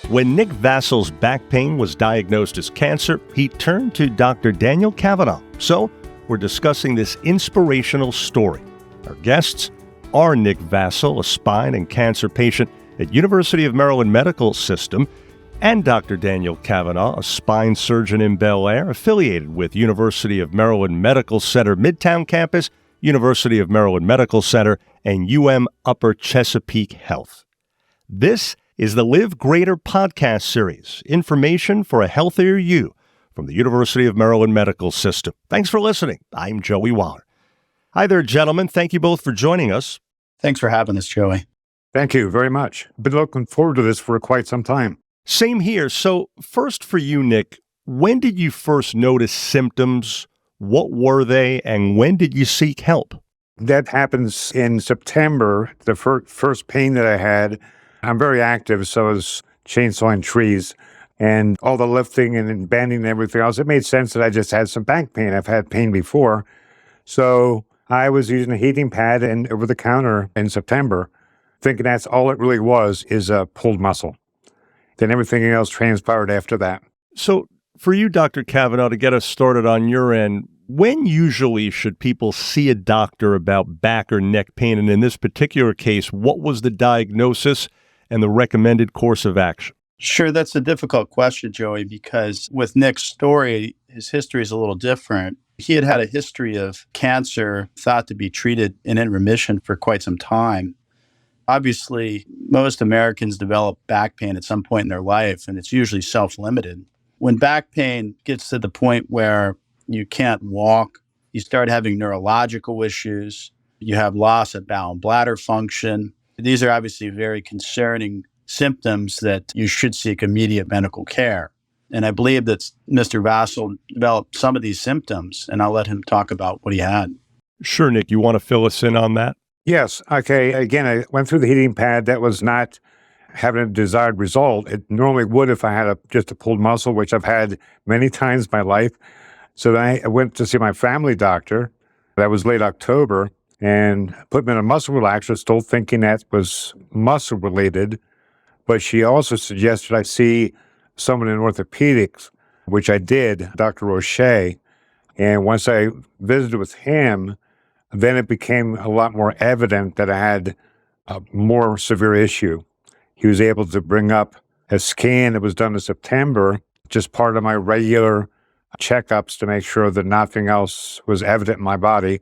When Nick Vasil's back pain was diagnosed as cancer, he turned to Dr. Daniel Cavanaugh. So, we're discussing this inspirational story. Our guests are Nick Vasil, a spine and cancer patient at University of Maryland Medical System, and Dr. Daniel Cavanaugh, a spine surgeon in Bel Air, affiliated with University of Maryland Medical Center Midtown Campus, University of Maryland Medical Center, and Upper Chesapeake Health. This is the Live Greater podcast series, information for a healthier you, from the University of Maryland Medical System. Thanks for listening. I'm Joey Waller. Hi there, gentlemen. Thank you both for joining us. Thanks for having us, Joey. Thank you very much. Been looking forward to this for quite some time. Same here. So first for you, Nick, when did you first notice symptoms? What were they? And when did you seek help? That happens in September. The first pain that I had, I'm very active, so I was chainsawing trees and all the lifting and bending and everything else. It made sense that I just had some back pain. I've had pain before. So I was using a heating pad and over the counter in September, thinking that's all it really was, is a pulled muscle. Then everything else transpired after that. So for you, Dr. Cavanaugh, to get us started on your end, when usually should people see a doctor about back or neck pain? And in this particular case, what was the diagnosis and the recommended course of action? Sure, that's a difficult question, Joey, because with Nick's story, his history is a little different. He had a history of cancer, thought to be treated and in remission for quite some time. Obviously, most Americans develop back pain at some point in their life, and it's usually self-limited. When back pain gets to the point where you can't walk, you start having neurological issues, you have loss of bowel and bladder function. These are obviously very concerning symptoms that you should seek immediate medical care. And I believe that Mr. Vasil developed some of these symptoms, and I'll let him talk about what he had. Sure, Nick, you want to fill us in on that? Yes. Okay. Again, I went through the heating pad. That was not having a desired result. It normally would if I had just a pulled muscle, which I've had many times in my life. So then I went to see my family doctor. That was late October, and put me on a muscle relaxer, still thinking that was muscle related. But she also suggested I see someone in orthopedics, which I did, Dr. Roche. And once I visited with him, then it became a lot more evident that I had a more severe issue. He was able to bring up a scan that was done in September, just part of my regular checkups to make sure that nothing else was evident in my body.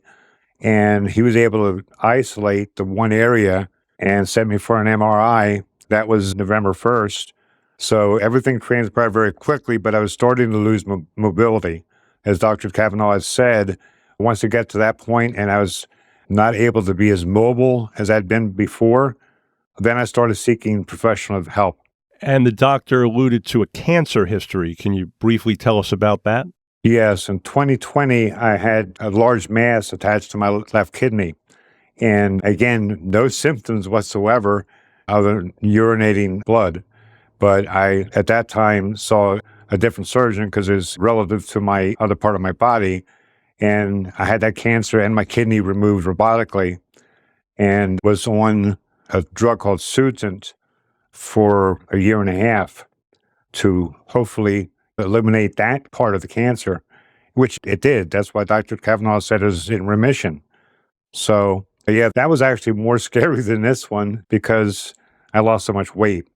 And he was able to isolate the one area and send me for an MRI. That was November 1st. So everything transpired very quickly, but I was starting to lose mobility. As Dr. Cavanaugh has said, once I get to that point and I was not able to be as mobile as I'd been before, then I started seeking professional help. And the doctor alluded to a cancer history. Can you briefly tell us about that? Yes. In 2020, I had a large mass attached to my left kidney. And again, no symptoms whatsoever other than urinating blood. But I, at that time, saw a different surgeon because it was relative to my other part of my body. And I had that cancer and my kidney removed robotically and was on a drug called Sutent for a year and a half to hopefully eliminate that part of the cancer, which it did. That's why Dr. Cavanaugh said it was in remission. So, yeah, that was actually more scary than this one because I lost so much weight.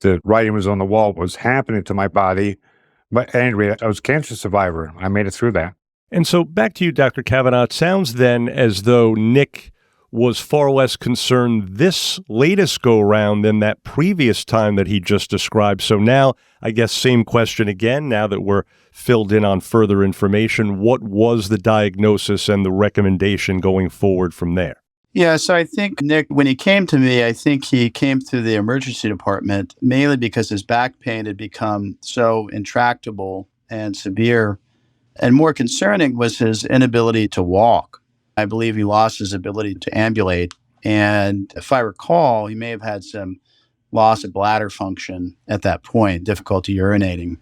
The writing was on the wall, what was happening to my body. But anyway, I was a cancer survivor. I made it through that. And so back to you, Dr. Cavanaugh. It sounds then as though Nick was far less concerned this latest go-around than that previous time that he just described. So now, I guess, same question again, now that we're filled in on further information. What was the diagnosis and the recommendation going forward from there? Yeah, so I think Nick, when he came to me, I think he came to the emergency department mainly because his back pain had become so intractable and severe. And more concerning was his inability to walk. I believe he lost his ability to ambulate. And if I recall, he may have had some loss of bladder function at that point, difficulty urinating.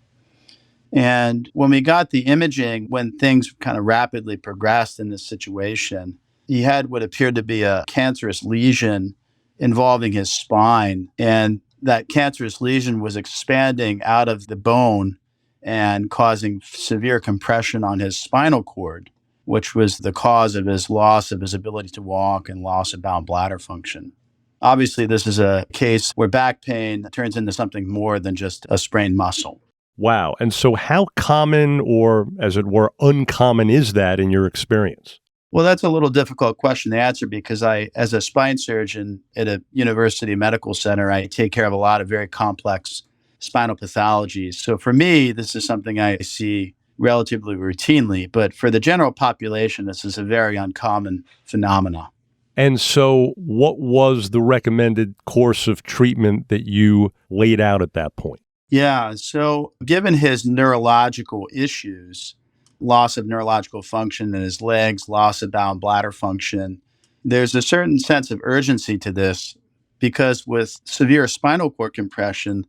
And when we got the imaging, when things kind of rapidly progressed in this situation, he had what appeared to be a cancerous lesion involving his spine. And that cancerous lesion was expanding out of the bone and causing severe compression on his spinal cord, which was the cause of his loss of his ability to walk and loss of bowel bladder function. Obviously, this is a case where back pain turns into something more than just a sprained muscle. Wow. And so how common, or as it were, uncommon is that in your experience? Well, that's a little difficult question to answer because as a spine surgeon at a university medical center, I take care of a lot of very complex spinal pathologies. So for me, this is something I see relatively routinely, but for the general population, this is a very uncommon phenomenon. And so what was the recommended course of treatment that you laid out at that point? Yeah, so given his neurological issues, loss of neurological function in his legs, loss of bowel and bladder function, there's a certain sense of urgency to this because with severe spinal cord compression,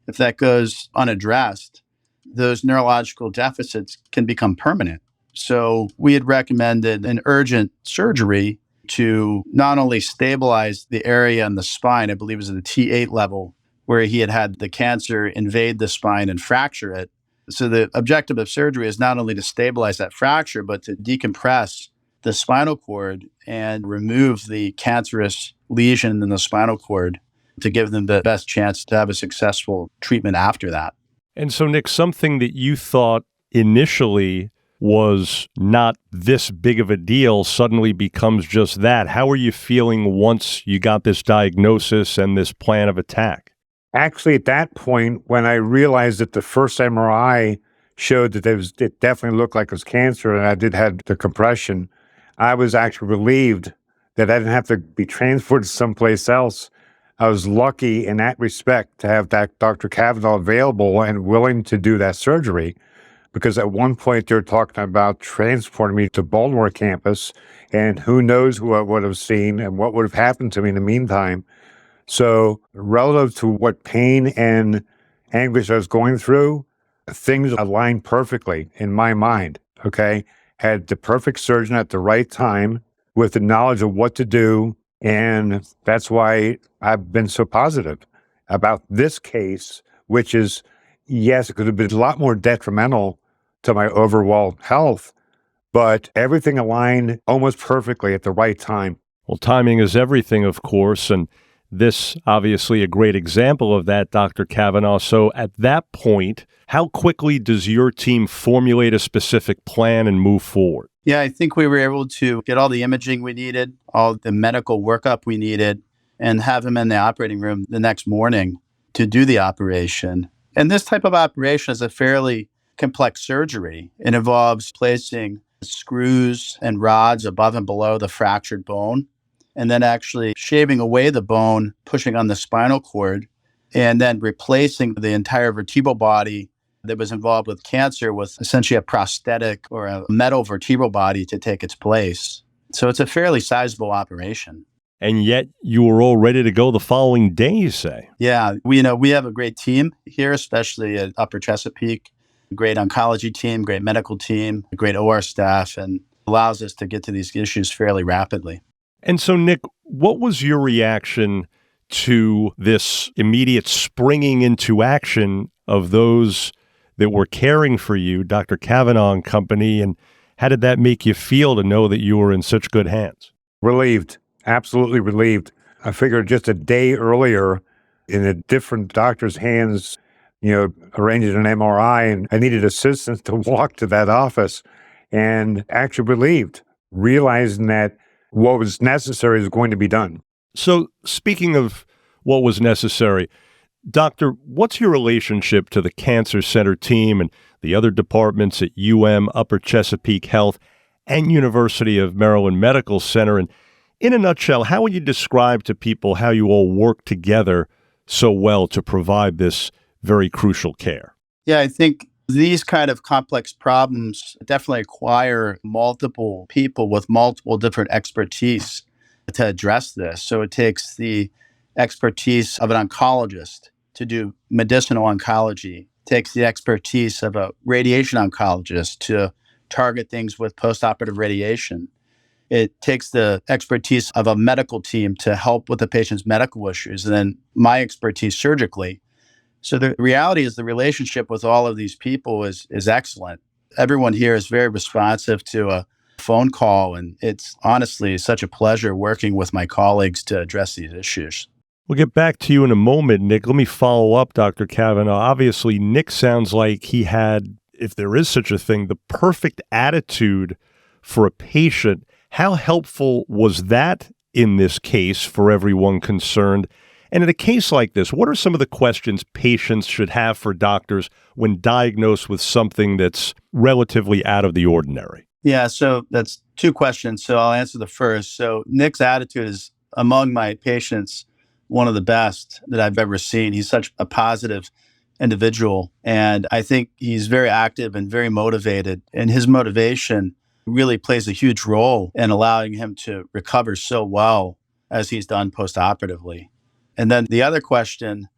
if that goes unaddressed, those neurological deficits can become permanent. So we had recommended an urgent surgery to not only stabilize the area in the spine, I believe it was at the T8 level, where he had the cancer invade the spine and fracture it. So the objective of surgery is not only to stabilize that fracture, but to decompress the spinal cord and remove the cancerous lesion in the spinal cord to give them the best chance to have a successful treatment after that. And so, Nick, something that you thought initially was not this big of a deal suddenly becomes just that. How are you feeling once you got this diagnosis and this plan of attack? Actually, at that point, when I realized that the first MRI showed that it definitely looked like it was cancer and I did have the compression, I was actually relieved that I didn't have to be transported someplace else. I was lucky in that respect to have that Dr. Cavanaugh available and willing to do that surgery, because at one point they were talking about transporting me to Baltimore campus, and who knows who I would have seen and what would have happened to me in the meantime. So relative to what pain and anguish I was going through, things aligned perfectly in my mind, okay? Had the perfect surgeon at the right time with the knowledge of what to do, and that's why I've been so positive about this case, which is, yes, it could have been a lot more detrimental to my overall health, but everything aligned almost perfectly at the right time. Well, timing is everything, of course, and this obviously a great example of that, Dr. Cavanaugh. So at that point, how quickly does your team formulate a specific plan and move forward? Yeah, I think we were able to get all the imaging we needed, all the medical workup we needed, and have him in the operating room the next morning to do the operation. And this type of operation is a fairly complex surgery. It involves placing screws and rods above and below the fractured bone, and then actually shaving away the bone, pushing on the spinal cord, and then replacing the entire vertebral body that was involved with cancer with essentially a prosthetic or a metal vertebral body to take its place. So it's a fairly sizable operation. And yet you were all ready to go the following day, you say? Yeah, we have a great team here, especially at Upper Chesapeake. Great oncology team, great medical team, great OR staff, and allows us to get to these issues fairly rapidly. And so, Nick, what was your reaction to this immediate springing into action of those that were caring for you, Dr. Cavanaugh and company, and how did that make you feel to know that you were in such good hands? Relieved, absolutely relieved. I figured just a day earlier in a different doctor's hands, arranging an MRI, and I needed assistance to walk to that office, and actually relieved, realizing that what was necessary is going to be done. So speaking of what was necessary, Doctor, what's your relationship to the Cancer Center team and the other departments at Upper Chesapeake Health and University of Maryland Medical Center? And in a nutshell, how would you describe to people how you all work together so well to provide this very crucial care? Yeah, I think these kind of complex problems definitely require multiple people with multiple different expertise to address this. So it takes the expertise of an oncologist to do medicinal oncology. It takes the expertise of a radiation oncologist to target things with postoperative radiation. It takes the expertise of a medical team to help with the patient's medical issues, and then my expertise surgically. So the reality is the relationship with all of these people is excellent. Everyone here is very responsive to a phone call, and it's honestly such a pleasure working with my colleagues to address these issues. We'll get back to you in a moment, Nick. Let me follow up, Dr. Cavanaugh. Obviously, Nick sounds like he had, if there is such a thing, the perfect attitude for a patient. How helpful was that in this case for everyone concerned? And in a case like this, what are some of the questions patients should have for doctors when diagnosed with something that's relatively out of the ordinary? Yeah, so that's two questions. So I'll answer the first. So Nick's attitude is among my patients one of the best that I've ever seen. He's such a positive individual, and I think he's very active and very motivated. And his motivation really plays a huge role in allowing him to recover so well as he's done postoperatively. And then the other question,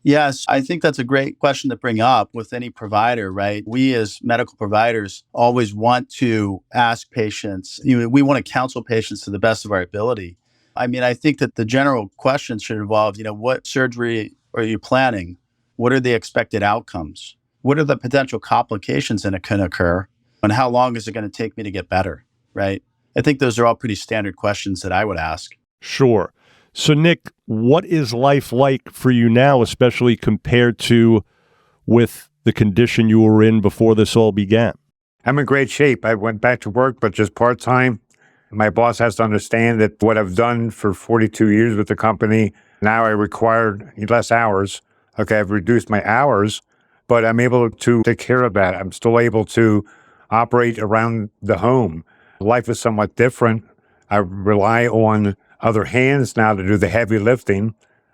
yes, I think that's a great question to bring up with any provider, right? We as medical providers always want to ask patients, we want to counsel patients to the best of our ability. I mean, I think that the general questions should involve, what surgery are you planning? What are the expected outcomes? What are the potential complications that can occur? And how long is it going to take me to get better, right? I think those are all pretty standard questions that I would ask. Sure. So, Nick, what is life like for you now, especially compared to with the condition you were in before this all began? I'm in great shape. I went back to work, but just part-time. My boss has to understand that what I've done for 42 years with the company, now I require less hours. Okay, I've reduced my hours, but I'm able to take care of that. I'm still able to operate around the home. Life is somewhat different. I rely on other hands now to do the heavy lifting,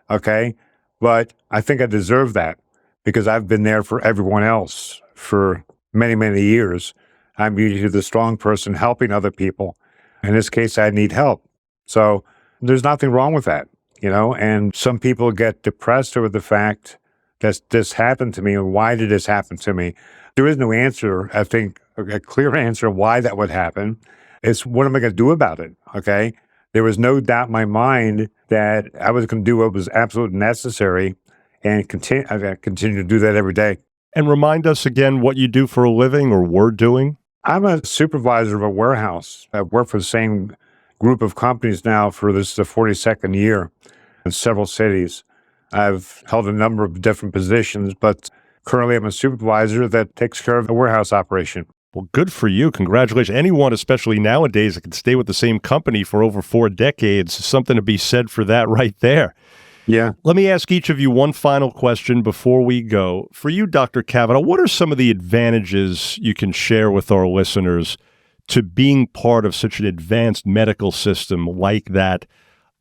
okay? But I think I deserve that because I've been there for everyone else for many, many years. I'm usually the strong person helping other people. In this case, I need help. So there's nothing wrong with that, and some people get depressed over the fact that this happened to me and why did this happen to me? There is no answer, I think, a clear answer why that would happen. It's what am I going to do about it, okay? There was no doubt in my mind that I was going to do what was absolutely necessary and continue to do that every day. And remind us again what you do for a living or were doing. I'm a supervisor of a warehouse. I've worked for the same group of companies now for this is the 42nd year in several cities. I've held a number of different positions, but currently I'm a supervisor that takes care of the warehouse operation. Well, good for you. Congratulations. Anyone, especially nowadays, that can stay with the same company for over 4 decades, something to be said for that right there. Yeah. Let me ask each of you one final question before we go. For you, Dr. Cavanaugh, what are some of the advantages you can share with our listeners to being part of such an advanced medical system like that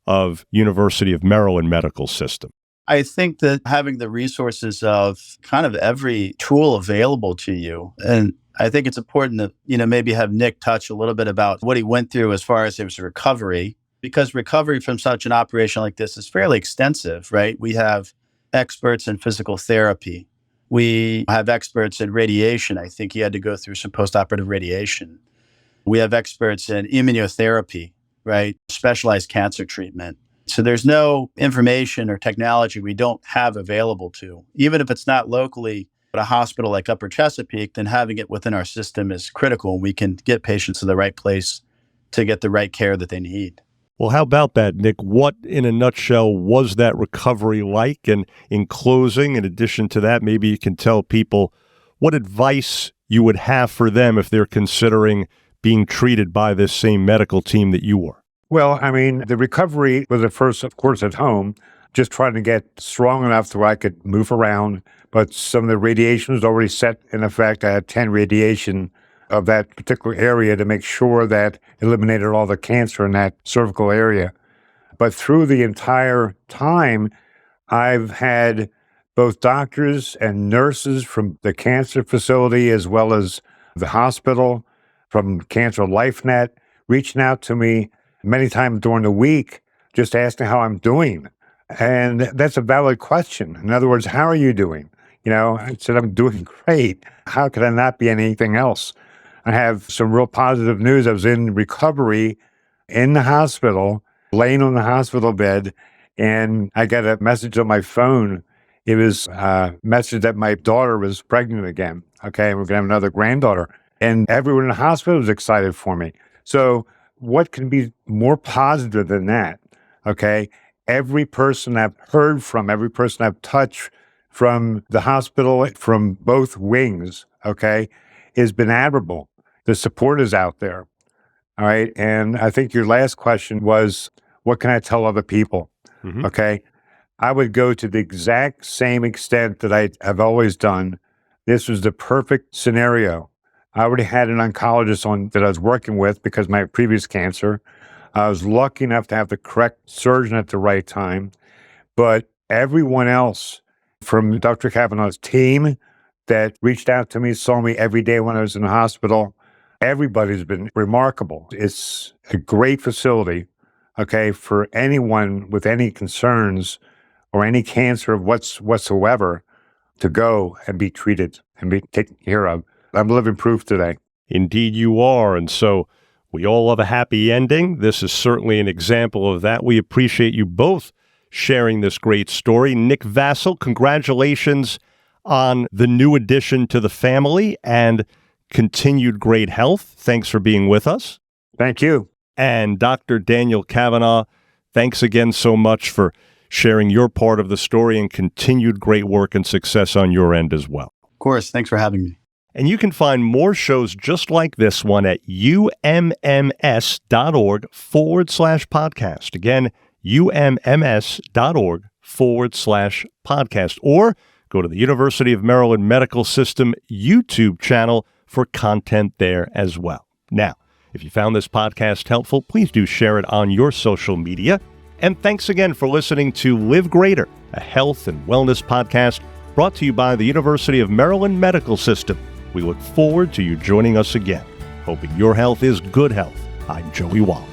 of University of Maryland medical system? I think that having the resources of kind of every tool available to you, and I think it's important to, maybe have Nick touch a little bit about what he went through as far as his recovery, because recovery from such an operation like this is fairly extensive, right? We have experts in physical therapy. We have experts in radiation. I think he had to go through some postoperative radiation. We have experts in immunotherapy, right? Specialized cancer treatment. So there's no information or technology we don't have available to. Even if it's not locally at a hospital like Upper Chesapeake, then having it within our system is critical. We can get patients to the right place to get the right care that they need. Well, how about that, Nick? What, in a nutshell, was that recovery like? And in closing, in addition to that, maybe you can tell people what advice you would have for them if they're considering being treated by this same medical team that you were. Well, I mean, the recovery was at first, of course, at home, just trying to get strong enough so I could move around. But some of the radiation was already set in effect. I had 10 radiation of that particular area to make sure that eliminated all the cancer in that cervical area. But through the entire time, I've had both doctors and nurses from the cancer facility as well as the hospital, from Cancer LifeNet, reaching out to me many times during the week, just asking how I'm doing. And that's a valid question. In other words, how are you doing? I said, I'm doing great. How could I not be anything else? I have some real positive news. I was in recovery in the hospital, laying on the hospital bed, and I got a message on my phone. It was a message that my daughter was pregnant again. Okay, and we're going to have another granddaughter. And everyone in the hospital was excited for me. So what can be more positive than that? Okay, every person I've heard from, every person I've touched from the hospital, from both wings, okay, has been admirable. The support is out there. All right. And I think your last question was, what can I tell other people? Mm-hmm. Okay. I would go to the exact same extent that I have always done. This was the perfect scenario. I already had an oncologist that I was working with because of my previous cancer. I was lucky enough to have the correct surgeon at the right time. But everyone else from Dr. Cavanaugh's team that reached out to me, saw me every day when I was in the hospital, everybody's been remarkable. It's a great facility, okay, for anyone with any concerns or any cancer whatsoever to go and be treated and be taken care of. I'm living proof today. Indeed you are. And so we all have a happy ending. This is certainly an example of that. We appreciate you both sharing this great story. Nick Vasil, congratulations on the new addition to the family and continued great health. Thanks for being with us. Thank you. And Dr. Daniel Cavanaugh, thanks again so much for sharing your part of the story and continued great work and success on your end as well. Of course. Thanks for having me. And you can find more shows just like this one at umms.org/podcast. Again, umms.org/podcast. Or go to the University of Maryland Medical System YouTube channel for content there as well. Now, if you found this podcast helpful, please do share it on your social media. And thanks again for listening to Live Greater, a health and wellness podcast brought to you by the University of Maryland Medical System. We look forward to you joining us again. Hoping your health is good health. I'm Joey Wallace.